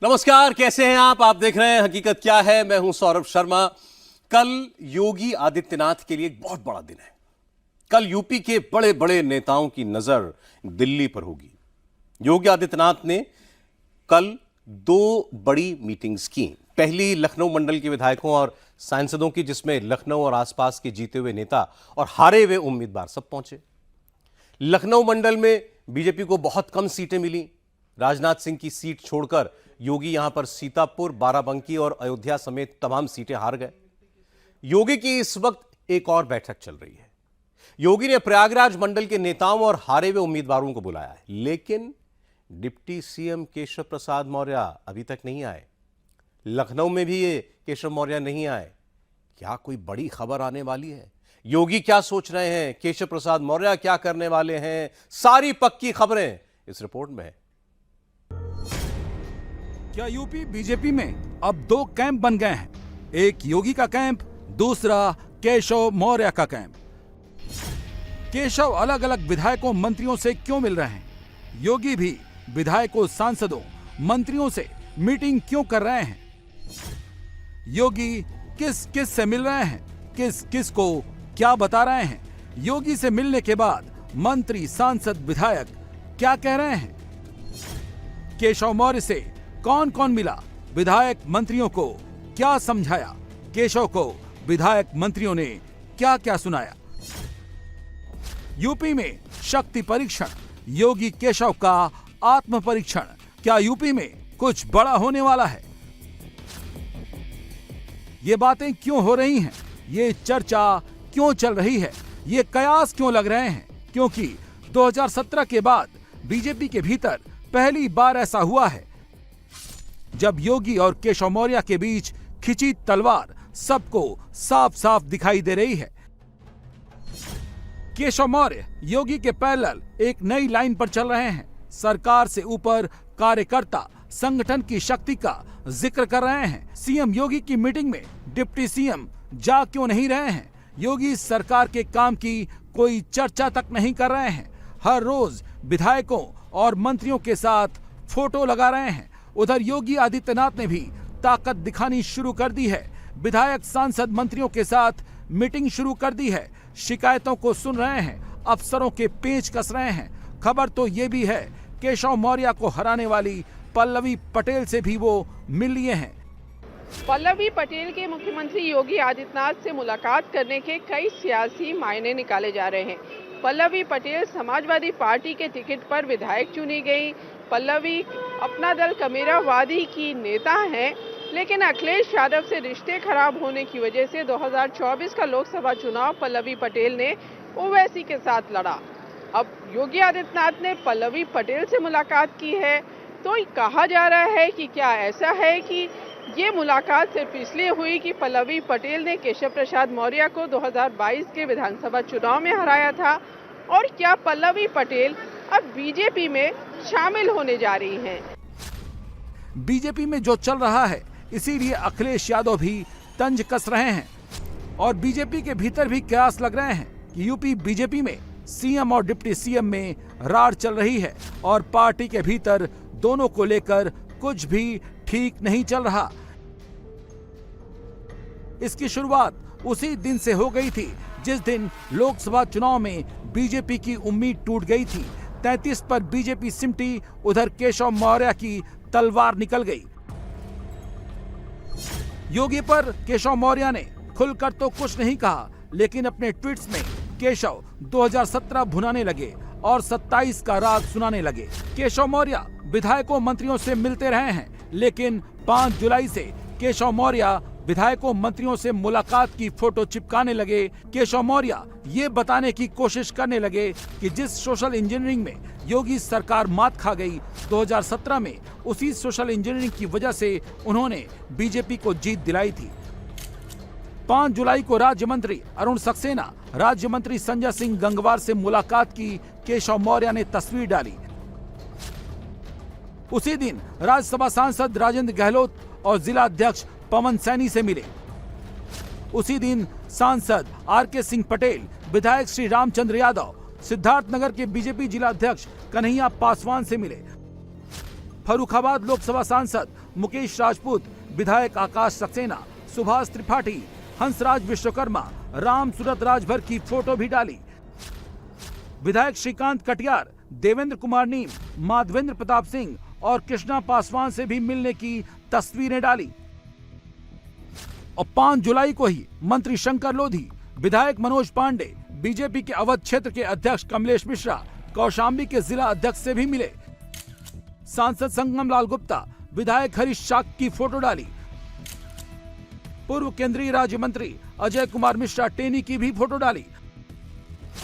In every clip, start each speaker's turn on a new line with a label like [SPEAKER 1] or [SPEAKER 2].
[SPEAKER 1] नमस्कार, कैसे हैं आप देख रहे हैं हकीकत क्या है। मैं हूं सौरभ शर्मा। कल योगी आदित्यनाथ के लिए एक बहुत बड़ा दिन है। कल यूपी के बड़े बड़े नेताओं की नजर दिल्ली पर होगी। योगी आदित्यनाथ ने कल दो बड़ी मीटिंग्स की। पहली लखनऊ मंडल के विधायकों और सांसदों की, जिसमें लखनऊ और आसपास के जीते हुए नेता और हारे हुए उम्मीदवार सब पहुंचे। लखनऊ मंडल में बीजेपी को बहुत कम सीटें मिली। राजनाथ सिंह की सीट छोड़कर योगी यहां पर सीतापुर, बाराबंकी और अयोध्या समेत तमाम सीटें हार गए। योगी की इस वक्त एक और बैठक चल रही है। योगी ने प्रयागराज मंडल के नेताओं और हारे हुए उम्मीदवारों को बुलाया है, लेकिन डिप्टी सीएम केशव प्रसाद मौर्य अभी तक नहीं आए। लखनऊ में भी ये केशव मौर्य नहीं आए। क्या कोई बड़ी खबर आने वाली है? योगी क्या सोच रहे हैं? केशव प्रसाद मौर्य क्या करने वाले हैं? सारी पक्की खबरें इस रिपोर्ट में है।
[SPEAKER 2] क्या यूपी बीजेपी में अब दो कैंप बन गए हैं? एक योगी का कैंप, दूसरा केशव मौर्य का कैंप। केशव अलग अलग विधायकों मंत्रियों से क्यों मिल रहे हैं? योगी भी विधायकों, सांसदों, मंत्रियों से मीटिंग क्यों कर रहे हैं? योगी किस किस से मिल रहे हैं? किस किस को क्या बता रहे हैं? योगी से मिलने के बाद मंत्री, सांसद, विधायक क्या कह रहे हैं? केशव मौर्य से कौन कौन मिला? विधायक मंत्रियों को क्या समझाया? केशव को विधायक मंत्रियों ने क्या क्या सुनाया? यूपी में शक्ति परीक्षण, योगी केशव का आत्म परीक्षण। क्या यूपी में कुछ बड़ा होने वाला है? ये बातें क्यों हो रही हैं? ये चर्चा क्यों चल रही है? ये कयास क्यों लग रहे हैं? क्योंकि 2017 के बाद बीजेपी के भीतर पहली बार ऐसा हुआ है जब योगी और केशव मौर्य के बीच खिंची तलवार सबको साफ साफ दिखाई दे रही है। केशव मौर्य योगी के पैरेलल एक नई लाइन पर चल रहे हैं। सरकार से ऊपर कार्यकर्ता, संगठन की शक्ति का जिक्र कर रहे हैं। सीएम योगी की मीटिंग में डिप्टी सीएम जा क्यों नहीं रहे हैं? योगी सरकार के काम की कोई चर्चा तक नहीं कर रहे हैं। हर रोज विधायकों और मंत्रियों के साथ फोटो लगा रहे हैं। उधर योगी आदित्यनाथ ने भी ताकत दिखानी शुरू कर दी है। विधायक, सांसद, मंत्रियों के साथ मीटिंग शुरू कर दी है। शिकायतों को सुन रहे हैं, अफसरों के पेच कस रहे हैं। खबर तो ये भी है केशव मौर्य को हराने वाली पल्लवी पटेल से भी वो मिल लिए हैं।
[SPEAKER 3] पल्लवी पटेल के मुख्यमंत्री योगी आदित्यनाथ से मुलाकात करने के कई सियासी मायने निकाले जा रहे हैं। पल्लवी पटेल समाजवादी पार्टी के टिकट पर विधायक चुनी गई। पल्लवी अपना दल कमेरावादी की नेता हैं, लेकिन अखिलेश यादव से रिश्ते खराब होने की वजह से 2024 का लोकसभा चुनाव पल्लवी पटेल ने ओवैसी के साथ लड़ा। अब योगी आदित्यनाथ ने पल्लवी पटेल से मुलाकात की है, तो कहा जा रहा है कि क्या ऐसा है कि ये मुलाकात सिर्फ इसलिए हुई कि पल्लवी पटेल ने केशव प्रसाद मौर्य को 2022 के विधानसभा चुनाव में हराया था? और क्या पल्लवी पटेल अब बीजेपी में शामिल होने जा रही हैं?
[SPEAKER 2] बीजेपी में जो चल रहा है, इसीलिए अखिलेश यादव भी तंज कस रहे हैं और बीजेपी के भीतर भी कयास लग रहे हैं कि यूपी बीजेपी में सीएम और डिप्टी सीएम में रार चल रही है और पार्टी के भीतर दोनों को लेकर कुछ भी ठीक नहीं चल रहा। इसकी शुरुआत उसी दिन से हो गई थी जिस दिन लोकसभा चुनाव में बीजेपी की उम्मीद टूट गई थी। 33 पर बीजेपी सिमटी, उधर केशव मौर्य की तलवार निकल गई। योगी पर केशव मौर्य ने खुलकर तो कुछ नहीं कहा, लेकिन अपने ट्वीट्स में केशव 2017 भुनाने लगे और 27 का राग सुनाने लगे। केशव मौर्य विधायकों, मंत्रियों से मिलते रहे हैं, लेकिन 5 जुलाई से केशव मौर्य विधायकों, मंत्रियों से मुलाकात की फोटो चिपकाने लगे। केशव मौर्य ये बताने की कोशिश करने लगे कि जिस सोशल इंजीनियरिंग में योगी सरकार मात खा गई 2017 में, उसी सोशल इंजीनियरिंग की वजह से उन्होंने बीजेपी को जीत दिलाई थी। 5 जुलाई को राज्य मंत्री अरुण सक्सेना, राज्य मंत्री संजय सिंह गंगवार से मुलाकात की केशव मौर्य ने तस्वीर डाली। उसी दिन राज्यसभा सांसद राजेंद्र गहलोत और जिला अध्यक्ष पवन सैनी से मिले। उसी दिन सांसद आर.के. सिंह पटेल, विधायक श्री रामचंद्र यादव, सिद्धार्थनगर के बीजेपी जिला अध्यक्ष कन्हैया पासवान से मिले। फर्रुखाबाद लोकसभा सांसद मुकेश राजपूत, विधायक आकाश सक्सेना, सुभाष त्रिपाठी, हंसराज विश्वकर्मा, राम सूरत राजभर की फोटो भी डाली। विधायक श्रीकांत कटियार, देवेंद्र कुमार नीम, माधवेंद्र प्रताप सिंह और कृष्णा पासवान से भी मिलने की तस्वीरें डाली। और 5 जुलाई को ही मंत्री शंकर लोधी, विधायक मनोज पांडे, बीजेपी के अवध क्षेत्र के अध्यक्ष कमलेश मिश्रा, कौशाम्बी के जिला अध्यक्ष से भी मिले। सांसद संगम लाल गुप्ता, विधायक हरीश शाक की फोटो डाली। पूर्व केंद्रीय राज्य मंत्री अजय कुमार मिश्रा टेनी की भी फोटो डाली।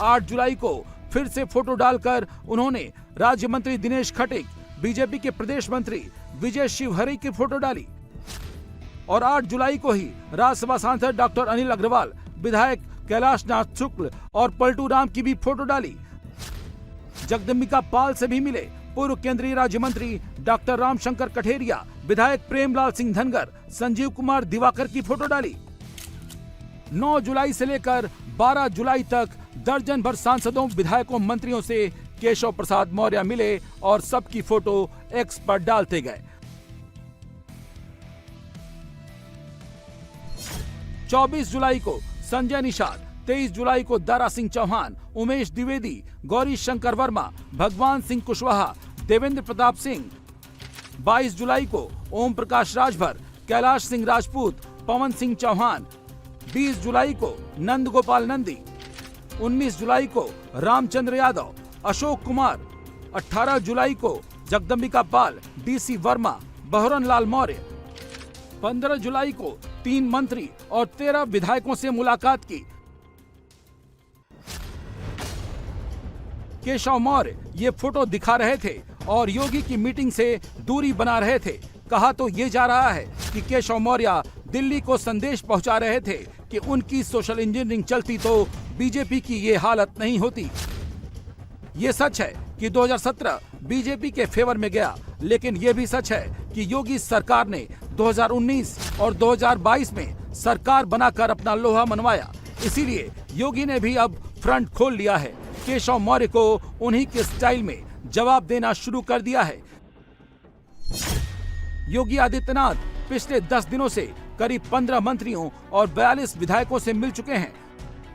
[SPEAKER 2] 8 जुलाई को फिर से फोटो डालकर उन्होंने राज्य मंत्री दिनेश खटीक, बीजेपी के प्रदेश मंत्री विजय शिवहरे की फोटो डाली। और 8 जुलाई को ही राज्यसभा सांसद डॉक्टर अनिल अग्रवाल, विधायक कैलाश नाथ शुक्ल और पलटू राम की भी फोटो डाली। जगदम्बिका पाल से भी मिले पूर्व केंद्रीय राज्य मंत्री डॉक्टर रामशंकर कठेरिया, विधायक प्रेमलाल सिंह धनगर, संजीव कुमार दिवाकर की फोटो डाली। 9 जुलाई से लेकर 12 जुलाई तक दर्जन भर सांसदों, विधायकों, मंत्रियों से केशव प्रसाद मौर्य मिले और सबकी फोटो एक्स पर डालते गए। 24 जुलाई को संजय निषाद, 23 जुलाई को दारा सिंह चौहान, उमेश द्विवेदी, गौरी शंकर वर्मा, भगवान सिंह कुशवाहा, देवेंद्र प्रताप सिंह, 22 जुलाई को ओम प्रकाश राजभर, कैलाश सिंह राजपूत, पवन सिंह चौहान, 20 जुलाई को नंद गोपाल नंदी, 19 जुलाई को रामचंद्र यादव, अशोक कुमार, 18 जुलाई को जगदम्बिका पाल, डीसी वर्मा, बहरन लाल मौर्य, 15 जुलाई को 3 मंत्री और 13 विधायकों से मुलाकात की। केशव मौर्य ये फोटो दिखा रहे थे और योगी की मीटिंग से दूरी बना रहे थे। कहा तो ये जा रहा है कि केशव मौर्य दिल्ली को संदेश पहुंचा रहे थे कि उनकी सोशल इंजीनियरिंग चलती तो बीजेपी की ये हालत नहीं होती। ये सच है कि 2017 बीजेपी के फेवर में गया, लेकिन ये भी सच है कि योगी सरकार ने 2019 और 2022 में सरकार बनाकर अपना लोहा मनवाया। इसीलिए योगी ने भी अब फ्रंट खोल लिया है। केशव मौर्य को उन्हीं के स्टाइल में जवाब देना शुरू कर दिया है। योगी आदित्यनाथ पिछले 10 दिनों से करीब 15 मंत्रियों और 42 विधायकों से मिल चुके हैं,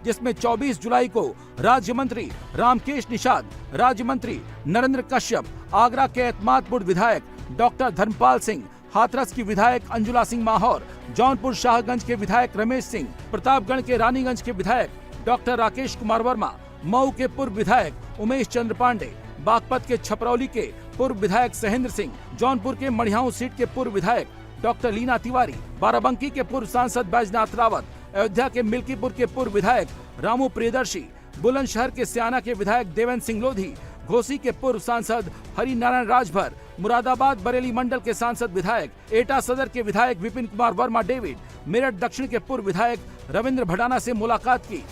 [SPEAKER 2] जिसमें 24 जुलाई को राज्य मंत्री रामकेश निषाद, राज्य मंत्री नरेंद्र कश्यप, आगरा के एतमादपुर विधायक डॉक्टर धर्मपाल सिंह, हाथरस की विधायक अंजुला सिंह माहौर, जौनपुर शाहगंज के विधायक रमेश सिंह, प्रतापगढ़ के रानीगंज के विधायक डॉक्टर राकेश कुमार वर्मा, मऊ के पूर्व विधायक उमेश चंद्र पांडे, बागपत के छपरौली के पूर्व विधायक सहेंद्र सिंह, जौनपुर के मढ़ियाऊ सीट के पूर्व विधायक डॉक्टर लीना तिवारी, बाराबंकी के पूर्व सांसद बैजनाथ रावत, अयोध्या के मिल्कीपुर के पूर्व विधायक रामू प्रियदर्शी, बुलंदशहर के सियाना के विधायक देवेंद्र सिंह लोधी, घोसी के पूर्व सांसद हरि नारायण राजभर, मुरादाबाद बरेली मंडल के सांसद विधायक, एटा सदर के विधायक विपिन कुमार वर्मा डेविड, मेरठ दक्षिण के पूर्व विधायक रविंद्र भडाना से मुलाकात की।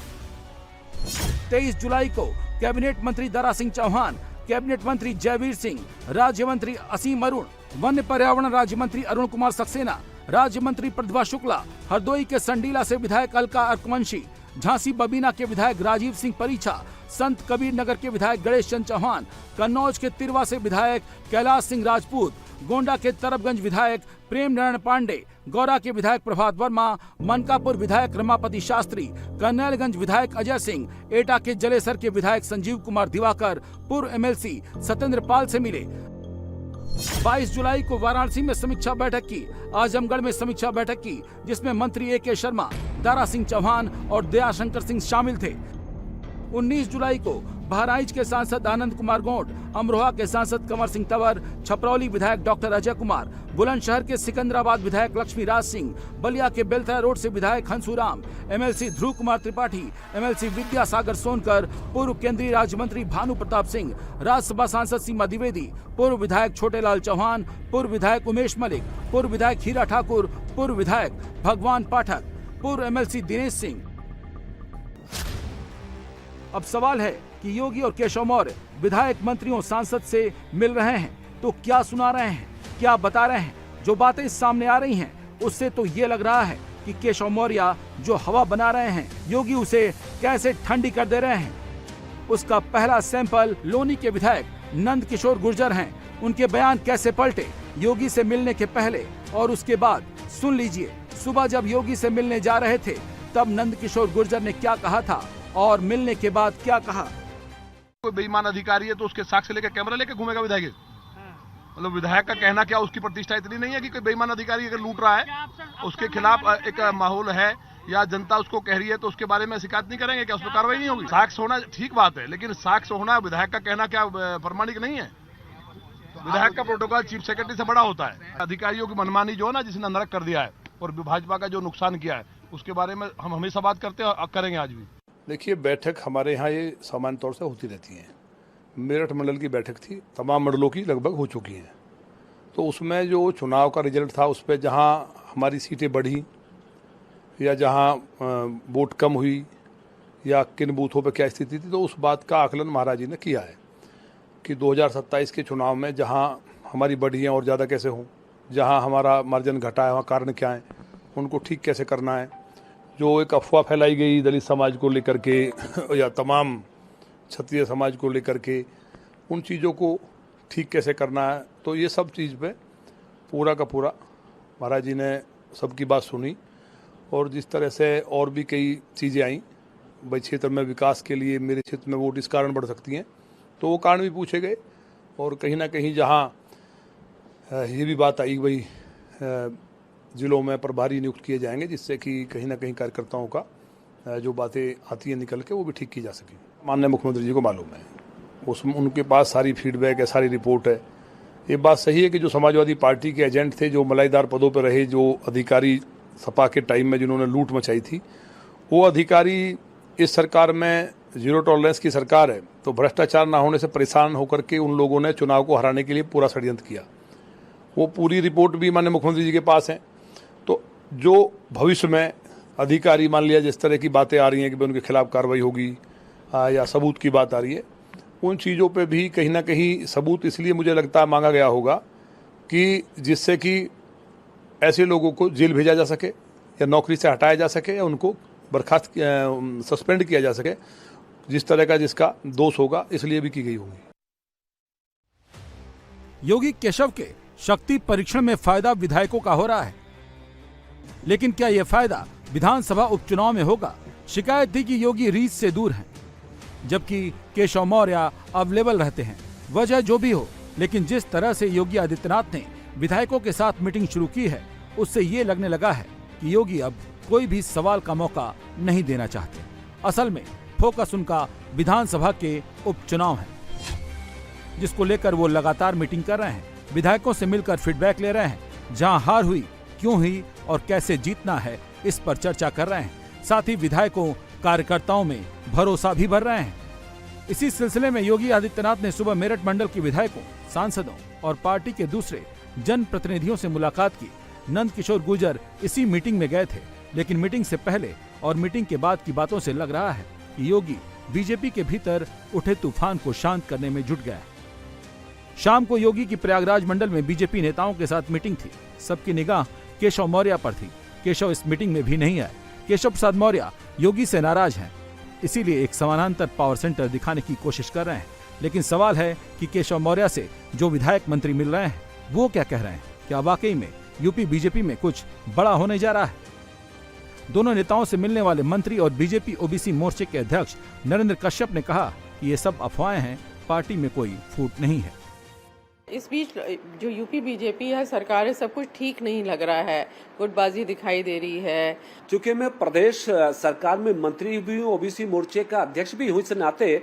[SPEAKER 2] 23 जुलाई को कैबिनेट मंत्री दारा सिंह चौहान, कैबिनेट मंत्री जयवीर सिंह, राज्य मंत्री असीम अरुण, वन्य पर्यावरण राज्य मंत्री अरुण कुमार सक्सेना, राज्य मंत्री प्रतिभा शुक्ला, हरदोई के संडीला से विधायक अलका अर्कवंशी, झांसी बबीना के विधायक राजीव सिंह परीछा, संत कबीर नगर के विधायक गणेश चंद चौहान, कन्नौज के तिरवा से विधायक कैलाश सिंह राजपूत, गोंडा के तरबगंज विधायक प्रेम नारायण पांडे, गौरा के विधायक प्रभात वर्मा, मनकापुर विधायक रमापति शास्त्री, कन्नैलगंज विधायक अजय सिंह, एटा के जलेसर के विधायक संजीव कुमार दिवाकर, पूर्व एमएलसी सत्येंद्र पाल से मिले। 22 जुलाई को वाराणसी में समीक्षा बैठक की, आजमगढ़ में समीक्षा बैठक की, जिसमें मंत्री ए के शर्मा, दारा सिंह चौहान और दयाशंकर सिंह शामिल थे। 19 जुलाई को बहराइच के सांसद आनंद कुमार गोंड, अमरोहा के सांसद कंवर सिंह तंवर, छपरौली विधायक डॉक्टर अजय कुमार, बुलंदशहर के सिकंदराबाद विधायक लक्ष्मी राज सिंह, बलिया के बेलतरा रोड से विधायक हंसूराम, एमएलसी ध्रुव कुमार त्रिपाठी, एमएलसी विद्यासागर सोनकर, पूर्व केंद्रीय राज्य मंत्री भानु प्रताप सिंह, राज्यसभा सांसद सीमा द्विवेदी, पूर्व विधायक छोटेलाल चौहान, पूर्व विधायक उमेश मलिक, पूर्व विधायक हीरा ठाकुर, पूर्व विधायक भगवान पाठक, पूर्व एमएलसी दिनेश सिंह। अब सवाल है कि योगी और केशव मौर्य विधायक, मंत्रियों, सांसद से मिल रहे हैं तो क्या सुना रहे हैं, क्या बता रहे हैं? जो बातें सामने आ रही हैं उससे तो ये लग रहा है कि केशव मौर्य जो हवा बना रहे हैं, योगी उसे कैसे ठंडी कर दे रहे हैं। उसका पहला सैंपल लोनी के विधायक नंद किशोर गुर्जर हैं। उनके बयान कैसे पलटे योगी से मिलने के पहले और उसके बाद सुन लीजिए। सुबह जब योगी से मिलने जा रहे थे तब नंदकिशोर गुर्जर ने क्या कहा था और मिलने के बाद क्या कहा।
[SPEAKER 4] कोई बेईमान अधिकारी है तो उसके साक्ष्य लेकर कैमरा लेकर घूमेगा विधायक? मतलब विधायक का कहना क्या, उसकी प्रतिष्ठा इतनी नहीं है कि कोई बेईमान अधिकारी अगर लूट रहा है उसके खिलाफ एक माहौल है या जनता उसको कह रही है तो उसके बारे में शिकायत नहीं करेंगे क्या? उस पर कार्रवाई नहीं होगी? साक्ष्य होना ठीक बात है, लेकिन साक्ष्य होना विधायक का कहना क्या प्रमाणिक नहीं है? विधायक का प्रोटोकॉल चीफ सेक्रेटरी से बड़ा होता है। अधिकारियों की मनमानी जो है ना, जिसने नरक कर दिया है और भाजपा का जो नुकसान किया है उसके बारे में हम हमेशा बात करते हैं और करेंगे आज भी।
[SPEAKER 5] देखिए, बैठक हमारे यहाँ ये सामान्य तौर से होती रहती है। मेरठ मंडल की बैठक थी, तमाम मंडलों की लगभग हो चुकी हैं। तो उसमें जो चुनाव का रिजल्ट था उस पर जहाँ हमारी सीटें बढ़ी या जहाँ वोट कम हुई या किन बूथों पर क्या स्थिति थी, तो उस बात का आकलन महाराज जी ने किया है कि 2027 के चुनाव में जहाँ हमारी बढ़ी हैं और ज़्यादा कैसे हों, जहाँ हमारा मार्जिन घटा है वहाँ कारण क्या है, उनको ठीक कैसे करना है। जो एक अफवाह फैलाई गई दलित समाज को लेकर के या तमाम क्षत्रिय समाज को लेकर के, उन चीज़ों को ठीक कैसे करना है। तो ये सब चीज़ पे पूरा का पूरा महाराज जी ने सबकी बात सुनी और जिस तरह से और भी कई चीज़ें आई भाई क्षेत्र में विकास के लिए मेरे क्षेत्र में वोट इस कारण बढ़ सकती हैं, तो वो कारण भी पूछे गए। और कहीं ना कहीं जहाँ ये भी बात आई भाई ज़िलों में प्रभारी नियुक्त किए जाएंगे जिससे कि कहीं ना कहीं कार्यकर्ताओं का जो बातें आती हैं निकल के वो भी ठीक की जा सकें। माननीय मुख्यमंत्री जी को मालूम है, उसमें उनके पास सारी फीडबैक है, सारी रिपोर्ट है। ये बात सही है कि जो समाजवादी पार्टी के एजेंट थे, जो मलाईदार पदों पर रहे, जो अधिकारी सपा के टाइम में जिन्होंने लूट मचाई थी, वो अधिकारी इस सरकार में जीरो टॉलरेंस की सरकार है, तो भ्रष्टाचार ना होने से परेशान होकर के उन लोगों ने चुनाव को हराने के लिए पूरा षड्यंत्र किया। वो पूरी रिपोर्ट भी माननीय मुख्यमंत्री जी के पास है। तो जो भविष्य में अधिकारी मान लिया जिस तरह की बातें आ रही हैं कि उनके खिलाफ कार्रवाई होगी या सबूत की बात आ रही है, उन चीज़ों पे भी कहीं ना कहीं सबूत इसलिए मुझे लगता है मांगा गया होगा कि जिससे कि ऐसे लोगों को जेल भेजा जा सके या नौकरी से हटाया जा सके या उनको बर्खास्त सस्पेंड किया जा सके, जिस तरह का जिसका दोष होगा, इसलिए भी की गई होगी।
[SPEAKER 2] योगी केशव के शक्ति परीक्षण में फायदा विधायकों का हो रहा है, लेकिन क्या यह फायदा विधानसभा उपचुनाव में होगा? शिकायत थी कि योगी रीच से दूर हैं, जबकि केशव मौर्य अवेलेबल रहते हैं। वजह जो भी हो, लेकिन जिस तरह से योगी आदित्यनाथ ने विधायकों के साथ मीटिंग शुरू की है, उससे ये लगने लगा है कि योगी अब कोई भी सवाल का मौका नहीं देना चाहते। असल में फोकस उनका विधानसभा के उपचुनाव है, जिसको लेकर वो लगातार मीटिंग कर रहे हैं, विधायकों से मिलकर फीडबैक ले रहे हैं। जहां हार हुई, क्यों हुई और कैसे जीतना है, इस पर चर्चा कर रहे हैं। साथ ही विधायकों कार्यकर्ताओं में भरोसा भी भर रहे हैं। इसी सिलसिले में योगी आदित्यनाथ ने सुबह मेरठ मंडल के विधायकों, सांसदों और पार्टी के दूसरे जनप्रतिनिधियों से मुलाकात की। नंदकिशोर गुर्जर इसी मीटिंग में गए थे, लेकिन मीटिंग से पहले और मीटिंग के बाद की बातों से लग रहा है कि योगी बीजेपी के भीतर उठे तूफान को शांत करने में जुट गया है। शाम को योगी की प्रयागराज मंडल में बीजेपी नेताओं के साथ मीटिंग थी। सबकी निगाह केशव मौर्य पर थी। केशव इस मीटिंग में भी नहीं आए। केशव प्रसाद मौर्य योगी से नाराज हैं, इसीलिए एक समानांतर पावर सेंटर दिखाने की कोशिश कर रहे हैं। लेकिन सवाल है कि केशव मौर्य से जो विधायक मंत्री मिल रहे हैं वो क्या कह रहे हैं? क्या वाकई में यूपी बीजेपी में कुछ बड़ा होने जा रहा है? दोनों नेताओं से मिलने वाले मंत्री और बीजेपी ओबीसी मोर्चे के अध्यक्ष नरेंद्र कश्यप ने कहा कि ये सब अफवाहें हैं, पार्टी में कोई फूट नहीं है।
[SPEAKER 6] इस बीच जो यूपी बीजेपी है, सरकार है, सब कुछ ठीक नहीं लग रहा है, गुटबाजी दिखाई दे रही है।
[SPEAKER 7] चूंकि मैं प्रदेश सरकार में मंत्री भी हूँ, ओबीसी मोर्चे का अध्यक्ष भी हूँ, इस नाते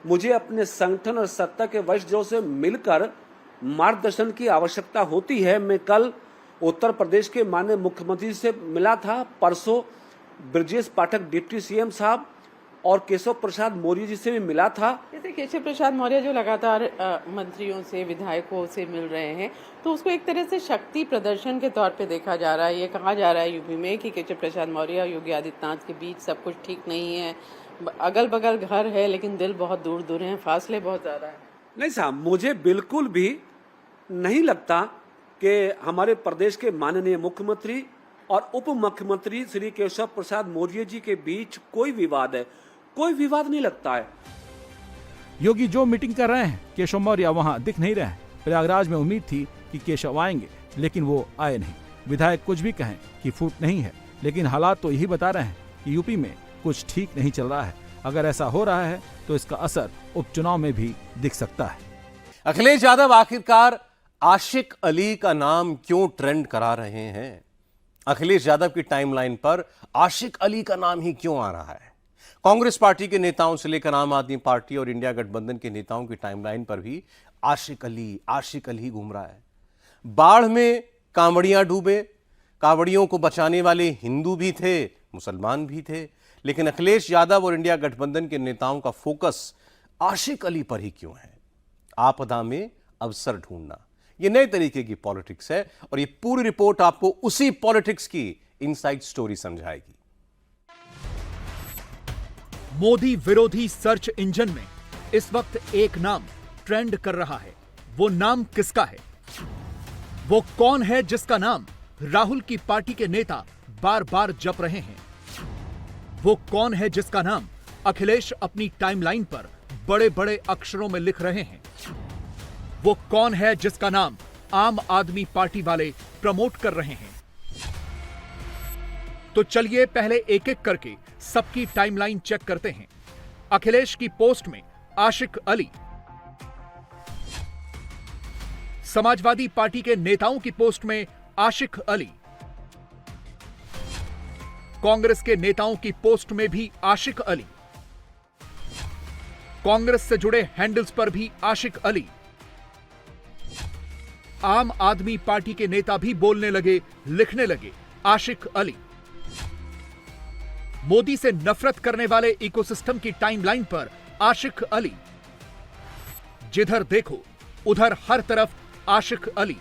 [SPEAKER 7] मुझे अपने संगठन और सत्ता के वरिष्ठों से मिलकर मार्गदर्शन की आवश्यकता होती है। मैं कल उत्तर प्रदेश के माननीय मुख्यमंत्री से मिला था, परसों ब्रजेश पाठक डिप्टी सीएम साहब और केशव प्रसाद मौर्य जी से भी मिला था।
[SPEAKER 6] जैसे केशव प्रसाद मौर्य जो लगातार मंत्रियों से, विधायकों से मिल रहे हैं, तो उसको एक तरह से शक्ति प्रदर्शन के तौर पे देखा जा रहा है। ये कहा जा रहा है यूपी में कि केशव प्रसाद मौर्य और योगी आदित्यनाथ के बीच सब कुछ ठीक नहीं है, अगल बगल घर है लेकिन दिल बहुत दूर दूर है, फासले बहुत ज्यादा है।
[SPEAKER 7] नहीं साहब, मुझे बिल्कुल भी नहीं लगता कि हमारे प्रदेश के माननीय मुख्यमंत्री और उप मुख्यमंत्री श्री केशव प्रसाद मौर्य जी के बीच कोई विवाद है। कोई विवाद नहीं लगता है।
[SPEAKER 2] योगी जो मीटिंग कर रहे हैं, केशव मौर्य वहां दिख नहीं रहे हैं। प्रयागराज में उम्मीद थी कि केशव आएंगे, लेकिन वो आए नहीं। विधायक कुछ भी कहें कि फूट नहीं है, लेकिन हालात तो यही बता रहे हैं कि यूपी में कुछ ठीक नहीं चल रहा है। अगर ऐसा हो रहा है तो इसका असर उपचुनाव में भी दिख सकता है।
[SPEAKER 1] अखिलेश यादव आखिरकार आशिक अली का नाम क्यों ट्रेंड करा रहे हैं? अखिलेश यादव की टाइमलाइन पर आशिक अली का नाम ही क्यों आ रहा है? कांग्रेस पार्टी के नेताओं से लेकर आम आदमी पार्टी और इंडिया गठबंधन के नेताओं की टाइमलाइन पर भी आशिक अली घूम रहा है। बाढ़ में कांवड़ियां डूबे, कांवड़ियों को बचाने वाले हिंदू भी थे, मुसलमान भी थे, लेकिन अखिलेश यादव और इंडिया गठबंधन के नेताओं का फोकस आशिक अली पर ही क्यों है? आपदा में अवसर ढूंढना, यह नए तरीके की पॉलिटिक्स है और यह पूरी रिपोर्ट आपको उसी पॉलिटिक्स की इनसाइड स्टोरी समझाएगी।
[SPEAKER 8] मोदी विरोधी सर्च इंजन में इस वक्त एक नाम ट्रेंड कर रहा है। वो नाम किसका है? वो कौन है जिसका नाम राहुल की पार्टी के नेता बार बार जप रहे हैं? वो कौन है जिसका नाम अखिलेश अपनी टाइमलाइन पर बड़े बड़े अक्षरों में लिख रहे हैं? वो कौन है जिसका नाम आम आदमी पार्टी वाले प्रमोट कर रहे हैं? तो चलिए पहले एक एक करके सबकी टाइमलाइन चेक करते हैं। अखिलेश की पोस्ट में आशिक अली, समाजवादी पार्टी के नेताओं की पोस्ट में आशिक अली, कांग्रेस के नेताओं की पोस्ट में भी आशिक अली, कांग्रेस से जुड़े हैंडल्स पर भी आशिक अली, आम आदमी पार्टी के नेता भी बोलने लगे, लिखने लगे आशिक अली। मोदी से नफरत करने वाले इकोसिस्टम की टाइमलाइन पर आशिक अली। जिधर देखो उधर हर तरफ आशिक अली,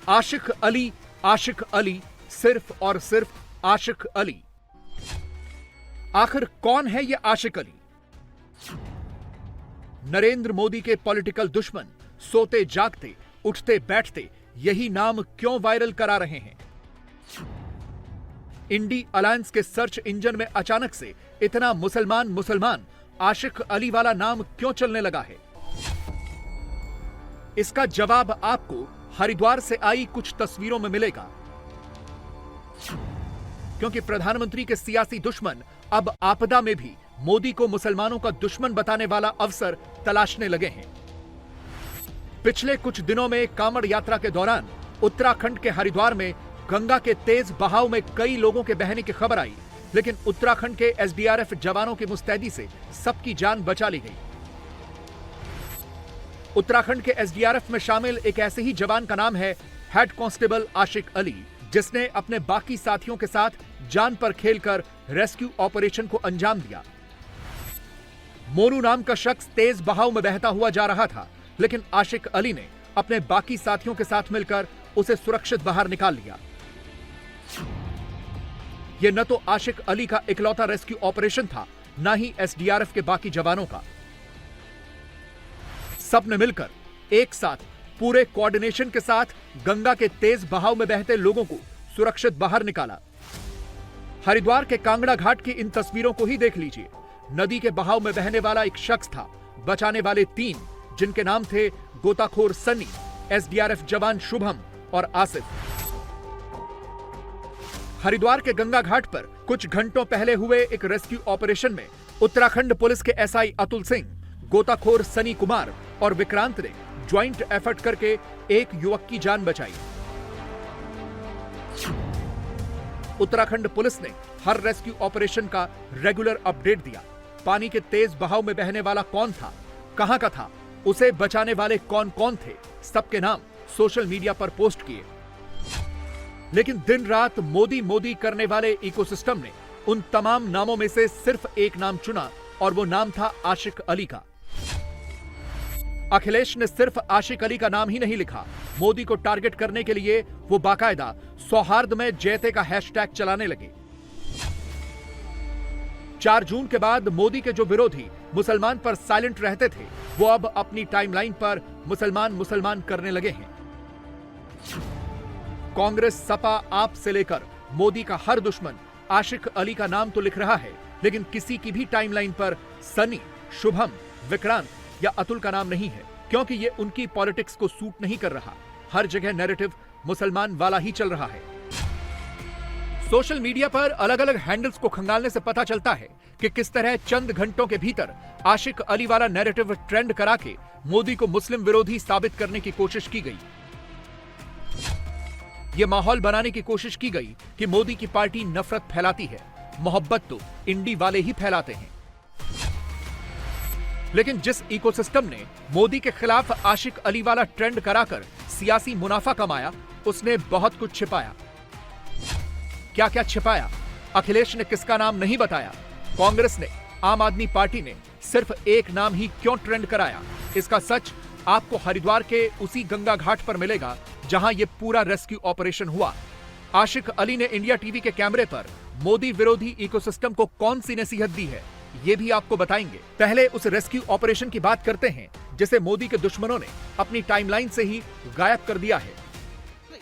[SPEAKER 8] आशिक अली, आशिक अली, सिर्फ और सिर्फ आशिक अली। आखिर कौन है यह आशिक अली? नरेंद्र मोदी के पॉलिटिकल दुश्मन सोते जागते, उठते बैठते यही नाम क्यों वायरल करा रहे हैं? इंडी अलायंस के सर्च इंजन में अचानक से इतना मुसलमान आशिक अली वाला नाम क्यों चलने लगा है? इसका जवाब आपको हरिद्वार से आई कुछ तस्वीरों में मिलेगा, क्योंकि प्रधानमंत्री के सियासी दुश्मन अब आपदा में भी मोदी को मुसलमानों का दुश्मन बताने वाला अवसर तलाशने लगे हैं। पिछले कुछ दिनों में कांवड़ यात्रा के दौरान उत्तराखंड के हरिद्वार में गंगा के तेज बहाव में कई लोगों के बहने की खबर आई, लेकिन उत्तराखंड के एसडीआरएफ जवानों की मुस्तैदी से सबकी जान बचा ली गई। उत्तराखंड के एसडीआरएफ में शामिल एक ऐसे ही जवान का नाम है हेड कांस्टेबल आशिक अली, जिसने अपने बाकी साथियों के साथ जान पर खेलकर रेस्क्यू ऑपरेशन को अंजाम दिया। मोनू नाम का शख्स तेज बहाव में बहता हुआ जा रहा था, लेकिन आशिक अली ने अपने बाकी साथियों के साथ मिलकर उसे सुरक्षित बाहर निकाल लिया। यह न तो आशिक अली का इकलौता रेस्क्यू ऑपरेशन था, न ही एसडीआरएफ के बाकी जवानों का। सबने मिलकर एक साथ पूरे कोऑर्डिनेशन के साथ गंगा के तेज बहाव में बहते लोगों को सुरक्षित बाहर निकाला। हरिद्वार के कांगड़ा घाट की इन तस्वीरों को ही देख लीजिए। नदी के बहाव में बहने वाला एक शख्स था, बचाने वाले 3, जिनके नाम थे गोताखोर सन्नी, एसडीआरएफ जवान शुभम और आसिफ। हरिद्वार के गंगा घाट पर कुछ घंटों पहले हुए एक रेस्क्यू ऑपरेशन में उत्तराखंड पुलिस के एसआई अतुल सिंह, गोताखोर सनी कुमार और विक्रांत ने ज्वाइंट एफर्ट करके एक युवक की जान बचाई। उत्तराखंड पुलिस ने हर रेस्क्यू ऑपरेशन का रेगुलर अपडेट दिया। पानी के तेज बहाव में बहने वाला कौन था, कहां का था, उसे बचाने वाले कौन कौन थे, सबके नाम सोशल मीडिया पर पोस्ट किए। लेकिन दिन रात मोदी करने वाले इकोसिस्टम ने उन तमाम नामों में से सिर्फ एक नाम चुना और वो नाम था आशिक अली का। अखिलेश ने सिर्फ आशिक अली का नाम ही नहीं लिखा, मोदी को टारगेट करने के लिए वो बाकायदा सौहार्द में जयते का हैशटैग चलाने लगे। 4 जून के बाद मोदी के जो विरोधी मुसलमान पर साइलेंट रहते थे, वो अब अपनी टाइमलाइन पर मुसलमान करने लगे हैं। कांग्रेस, सपा, आप से लेकर मोदी का हर दुश्मन आशिक अली का नाम तो लिख रहा है, लेकिन किसी की भी टाइमलाइन पर सनी, शुभम, विक्रांत या अतुल का नाम नहीं है। क्योंकि ये उनकी पॉलिटिक्स को सूट नहीं कर रहा। हर जगह नैरेटिव मुसलमान वाला ही चल रहा है। सोशल मीडिया पर अलग अलग हैंडल्स को खंगालने से पता चलता है कि किस तरह चंद घंटों के भीतर आशिक अली वाला नैरेटिव ट्रेंड करा के मोदी को मुस्लिम विरोधी साबित करने की कोशिश की गई। यह माहौल बनाने की कोशिश की गई कि मोदी की पार्टी नफरत फैलाती है, मोहब्बत तो इंडी वाले ही फैलाते हैं। लेकिन जिस इकोसिस्टम ने मोदी के खिलाफ आशिक अली वाला ट्रेंड कराकर सियासी मुनाफा कमाया, उसने बहुत कुछ छिपाया। क्या क्या छिपाया? अखिलेश ने किसका नाम नहीं बताया? कांग्रेस ने, आम आदमी पार्टी ने सिर्फ एक नाम ही क्यों ट्रेंड कराया? इसका सच आपको हरिद्वार के उसी गंगा घाट पर मिलेगा जहां यह पूरा रेस्क्यू ऑपरेशन हुआ। आशिक अली ने इंडिया टीवी के कैमरे पर मोदी विरोधी इकोसिस्टम को कौन सी नसीहत दी है, ये भी आपको बताएंगे। पहले उस रेस्क्यू ऑपरेशन की बात करते हैं जिसे मोदी के दुश्मनों ने अपनी टाइमलाइन से ही गायब कर दिया है।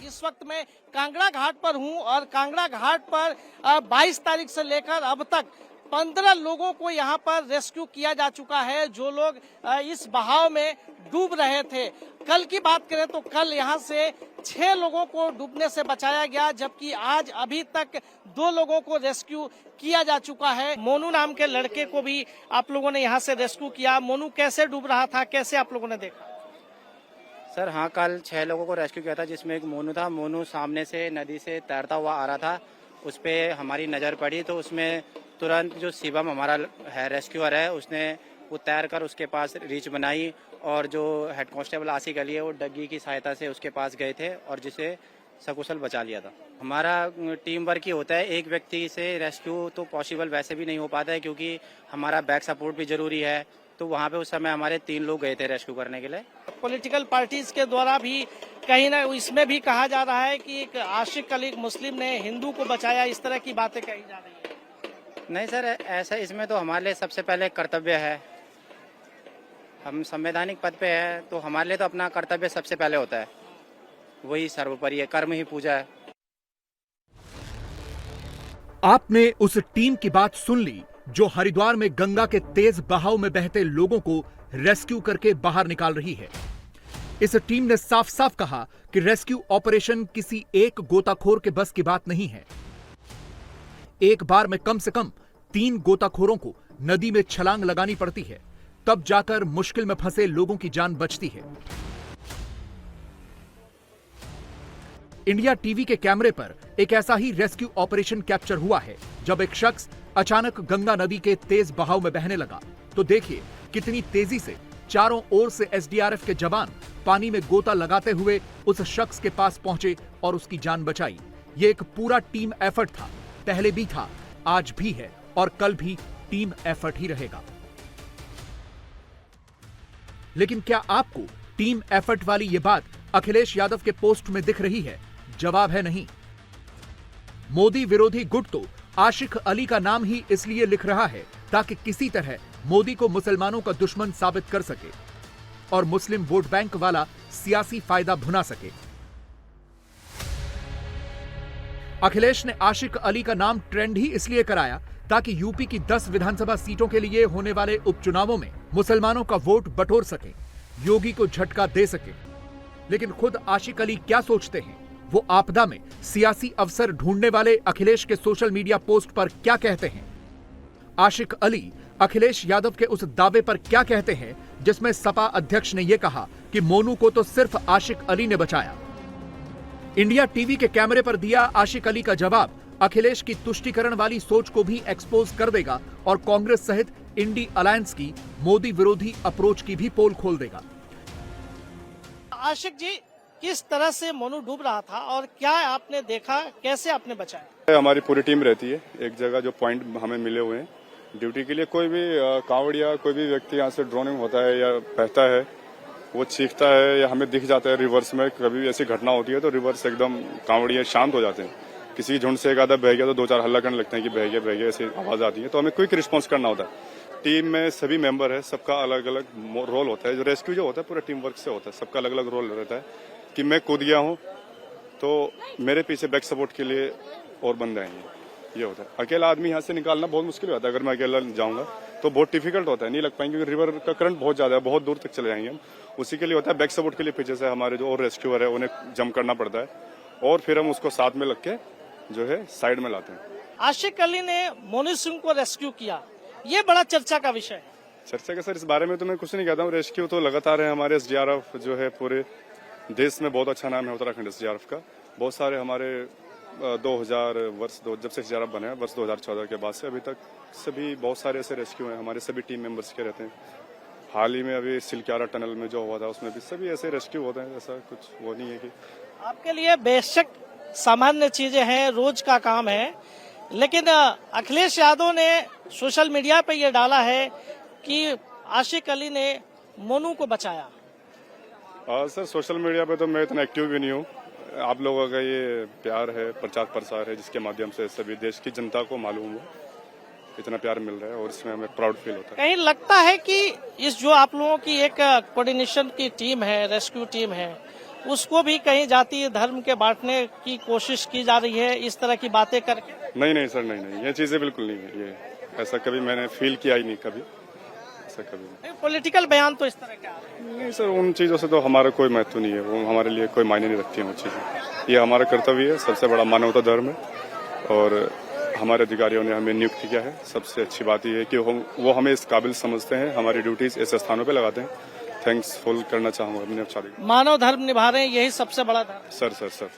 [SPEAKER 9] इस वक्त मैं कांगड़ा घाट पर हूं और कांगड़ा घाट पर 22 तारीख से लेकर अब तक 15 लोगों को यहां पर रेस्क्यू किया जा चुका है, जो लोग इस बहाव में डूब रहे थे। कल की बात करें तो कल यहां से 6 लोगों को डूबने से बचाया गया, जबकि आज अभी तक 2 लोगों को रेस्क्यू किया जा चुका है। मोनू नाम के लड़के को भी आप लोगों ने यहां से रेस्क्यू किया। मोनू कैसे डूब रहा था, कैसे आप लोगों ने देखा?
[SPEAKER 10] सर हाँ, कल 6 लोगों को रेस्क्यू किया था, जिसमें एक मोनू था। मोनू सामने से नदी से तैरता हुआ आ रहा था, उस पर हमारी नज़र पड़ी तो उसमें तुरंत जो शिवम हमारा है रेस्क्यूअर है, उसने वो तैर कर उसके पास रीच बनाई और जो हेड कांस्टेबल आशिक अली है वो डग्गी की सहायता से उसके पास गए थे और जिसे सकुशल बचा लिया था। हमारा टीम वर्क ही होता है, एक व्यक्ति से रेस्क्यू तो पॉसिबल वैसे भी नहीं हो पाता है क्योंकि हमारा बैक सपोर्ट भी जरूरी है। तो वहाँ पे उस समय हमारे 3 लोग गए थे रेस्क्यू करने के लिए।
[SPEAKER 9] पॉलिटिकल पार्टीज के द्वारा भी कहीं ना इसमें भी कहा जा रहा है कि एक आशिक अली मुस्लिम ने हिंदू को बचाया, इस तरह की बातें कही जा रही है।
[SPEAKER 10] नहीं सर, ऐसा इसमें तो हमारे लिए सबसे पहले कर्तव्य है। हम संवैधानिक पद पे हैं तो हमारे लिए तो अपना कर्तव्य सबसे पहले होता है, वही सर्वोपरि है, कर्म ही पूजा है।
[SPEAKER 8] आपने उस टीम की बात सुन ली जो हरिद्वार में गंगा के तेज बहाव में बहते लोगों को रेस्क्यू करके बाहर निकाल रही है। इस टीम ने साफ साफ कहा कि रेस्क्यू ऑपरेशन किसी एक गोताखोर के बस की बात नहीं है। एक बार में कम से कम 3 गोताखोरों को नदी में छलांग लगानी पड़ती है, तब जाकर मुश्किल में फंसे लोगों की जान बचती है। इंडिया टीवी के कैमरे पर एक ऐसा ही रेस्क्यू ऑपरेशन कैप्चर हुआ है जब एक शख्स अचानक गंगा नदी के तेज बहाव में बहने लगा। तो देखिए कितनी तेजी से चारों ओर से एसडीआरएफ के जवान पानी में गोता लगाते हुए उस शख्स के पास पहुंचे और उसकी जान बचाई। ये एक पूरा टीम एफर्ट था, पहले भी था, आज भी है और कल भी टीम एफर्ट ही रहेगा। लेकिन क्या आपको टीम एफर्ट वाली ये बात अखिलेश यादव के पोस्ट में दिख रही है? जवाब है नहीं। मोदी विरोधी गुट तो आशिक अली का नाम ही इसलिए लिख रहा है ताकि किसी तरह मोदी को मुसलमानों का दुश्मन साबित कर सके और मुस्लिम वोट बैंक वाला सियासी फायदा भुना सके। अखिलेश ने आशिक अली का नाम ट्रेंड ही इसलिए कराया ताकि यूपी की 10 विधानसभा सीटों के लिए होने वाले उपचुनावों में मुसलमानों का वोट बटोर सके, योगी को झटका दे सके। लेकिन खुद आशिक अली क्या सोचते हैं, वो आपदा में सियासी अवसर ढूंढने वाले अखिलेश के सोशल मीडिया पोस्ट पर क्या कहते हैं? आशिक अली अखिलेश यादव के उस दावे पर क्या कहते हैं जिसमें सपा अध्यक्ष ने यह कहा कि मोनू को तो सिर्फ आशिक अली ने बचाया? इंडिया टीवी के कैमरे पर दिया आशिक अली का जवाब अखिलेश की तुष्टीकरण वाली सोच को भी एक्सपोज कर देगा और कांग्रेस सहित इंडी अलायंस की मोदी विरोधी अप्रोच की भी पोल खोल देगा।
[SPEAKER 9] आशिक जी, किस तरह से मोनू डूब रहा था और क्या आपने देखा, कैसे आपने बचाया?
[SPEAKER 11] हमारी पूरी टीम रहती है एक जगह, जो पॉइंट हमें मिले हुए हैं ड्यूटी के लिए। कोई भी कांवड़िया, कोई भी व्यक्ति यहाँ से ड्रोनिंग होता है या बहता है, वो चीखता है या हमें दिख जाता है रिवर्स में, कभी भी ऐसी घटना होती है तो रिवर्स एकदम कांवड़िया शांत हो जाते हैं। किसी झुंड से एक आधा बह गया तो 2-4 हल्ला करने लगते हैं कि बह गया, ऐसी आवाज आती है, तो हमें क्विक रिस्पॉन्स करना होता है। टीम में सभी मेंबर है, सबका अलग अलग रोल होता है। जो रेस्क्यू जो होता है पूरा टीम वर्क से होता है, सबका अलग अलग रोल रहता है। कि मैं कूद गया हूँ तो मेरे पीछे बैक सपोर्ट के लिए और बंदे आएंगे, ये होता है। अकेला आदमी यहाँ से निकालना बहुत मुश्किल होता है। अगर मैं अकेला जाऊंगा तो बहुत डिफिकल्ट होता है, नहीं लग पाएंगे क्योंकि रिवर का करंट बहुत ज्यादा है, बहुत दूर तक चले जाएंगे हम। उसी के लिए होता है बैक सपोर्ट के लिए पीछे से हमारे जो और रेस्क्यूअर है उन्हें जंप करना पड़ता है और फिर हम उसको साथ में लग के जो है साइड में लाते हैं।
[SPEAKER 9] आशिक अली ने मोनू सिंह को रेस्क्यू किया, ये बड़ा चर्चा का विषय है।
[SPEAKER 11] चर्चा का सर इस बारे में तो मैं कुछ नहीं कहता हूँ। रेस्क्यू तो लगातार है, हमारे SDRF जो है पूरे देश में बहुत अच्छा नाम है उत्तराखंड SDRF का। बहुत सारे हमारे 2000 वर्ष जब से SDRF बने हैं वर्ष 2014 के बाद से अभी तक सभी बहुत सारे ऐसे रेस्क्यू हैं, हमारे सभी टीम मेंबर्स के रहते हैं। हाल ही में अभी सिलक्यारा टनल में जो हुआ था उसमें भी सभी ऐसे रेस्क्यू होते हैं, ऐसा कुछ वो नहीं है कि
[SPEAKER 9] आपके लिए बेशक सामान्य चीजें हैं, रोज का काम है, लेकिन अखिलेश यादव ने सोशल मीडिया पे ये डाला है कि आशिक अली ने मोनू को बचाया।
[SPEAKER 11] सर सोशल मीडिया पे तो मैं इतना एक्टिव भी नहीं हूँ। आप लोगों का ये प्यार है, प्रचार प्रसार है, जिसके माध्यम से सभी देश की जनता को मालूम हो इतना प्यार मिल रहा है और इसमें हमें प्राउड फील होता है।
[SPEAKER 9] कहीं लगता है कि इस जो आप लोगों की एक कोऑर्डिनेशन की टीम है, रेस्क्यू टीम है, उसको भी कहीं जातीय धर्म के बांटने की कोशिश की जा रही है इस तरह की बातें करके?
[SPEAKER 11] नहीं सर, नहीं, ये चीजें बिल्कुल नहीं है। ये ऐसा कभी मैंने फील किया ही नहीं, कभी ऐसा कभी नहीं।
[SPEAKER 9] पॉलिटिकल बयान तो इस तरह के आ रहे हैं।
[SPEAKER 11] नहीं सर, उन चीजों से तो हमारा कोई महत्व नहीं है, वो हमारे लिए कोई मायने नहीं रखती है वो चीजें। ये हमारा कर्तव्य है, सबसे बड़ा मानवता धर्म है और हमारे अधिकारियों ने हमें नियुक्त किया है। सबसे अच्छी बात यह है कि वो हमें इस काबिल समझते हैं, हमारी ड्यूटीज ऐसे स्थानों पे लगाते हैं। थैंक्सफुल करना चाहूंगा अपने छात्र।
[SPEAKER 9] मानव धर्म निभा रहे हैं, यही सबसे बड़ा धर्म।
[SPEAKER 11] सर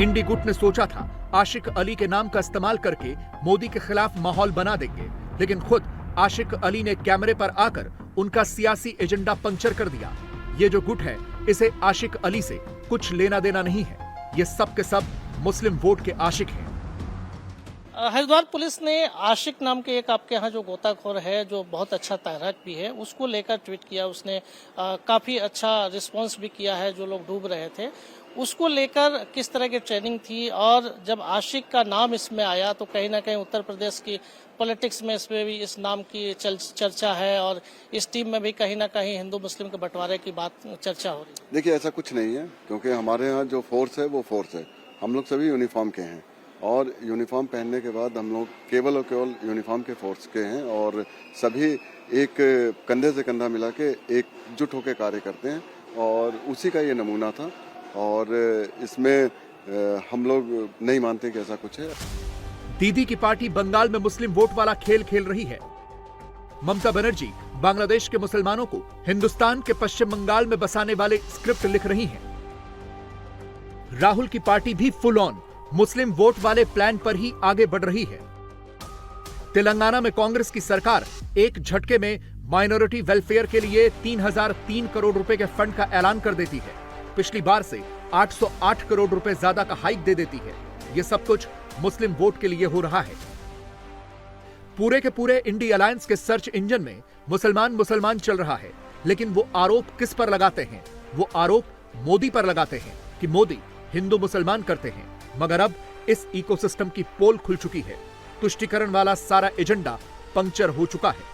[SPEAKER 8] इंडी गुट ने सोचा था आशिक अली के नाम का इस्तेमाल करके मोदी के खिलाफ माहौल बना देंगे, लेकिन खुद आशिक अली ने कैमरे पर आकर उनका सियासी एजेंडा पंक्चर कर दिया। ये जो गुट है इसे आशिक अली से कुछ लेना देना नहीं है, ये सब के सब मुस्लिम वोट के आशिक हैं।
[SPEAKER 9] हरिद्वार पुलिस ने आशिक नाम के एक आपके यहाँ जो गोताखोर है, जो बहुत अच्छा तैराक भी है, उसको लेकर ट्वीट किया। उसने काफी अच्छा रिस्पांस भी किया है। जो लोग डूब रहे थे उसको लेकर किस तरह की ट्रेनिंग थी, और जब आशिक का नाम इसमें आया तो कहीं ना कहीं उत्तर प्रदेश की पॉलिटिक्स में इसमें भी इस नाम की चर्चा है और इस टीम में भी कहीं ना कहीं हिंदू मुस्लिम के बंटवारे की बात चर्चा हो रही है।
[SPEAKER 12] देखिए, ऐसा कुछ नहीं है, क्योंकि हमारे यहाँ जो फोर्स है वो फोर्स है। हम लोग सभी यूनिफॉर्म के हैं और यूनिफॉर्म पहनने के बाद हम लोग केवल और केवल यूनिफॉर्म के फोर्स के हैं और सभी एक कंधे से कंधा मिला के एकजुट होकर कार्य करते हैं और उसी का ये नमूना था। और इसमें हम लोग नहीं मानते कि ऐसा कुछ है।
[SPEAKER 8] दीदी की पार्टी बंगाल में मुस्लिम वोट वाला खेल खेल रही है। ममता बनर्जी बांग्लादेश के मुसलमानों को हिंदुस्तान के पश्चिम बंगाल में बसाने वाले स्क्रिप्ट लिख रही हैं। राहुल की पार्टी भी फुल ऑन मुस्लिम वोट वाले प्लान पर ही आगे बढ़ रही है। तेलंगाना में कांग्रेस की सरकार एक झटके में माइनॉरिटी वेलफेयर के लिए 3003 करोड़ रुपए के फंड का ऐलान कर देती है। पिछली बार से 808 करोड़ रुपए ज्यादा का हाइक दे देती है। यह सब कुछ मुस्लिम वोट के लिए हो रहा है। पूरे के पूरे इंडी अलायंस के सर्च इंजन में मुसलमान चल रहा है, लेकिन वो आरोप किस पर लगाते हैं? वो आरोप मोदी पर लगाते हैं कि मोदी हिंदू मुसलमान करते हैं। मगर अब इस इकोसिस्टम की पोल खुल चुकी है। तुष्टीकरण वाला सारा एजेंडा पंक्चर हो चुका है।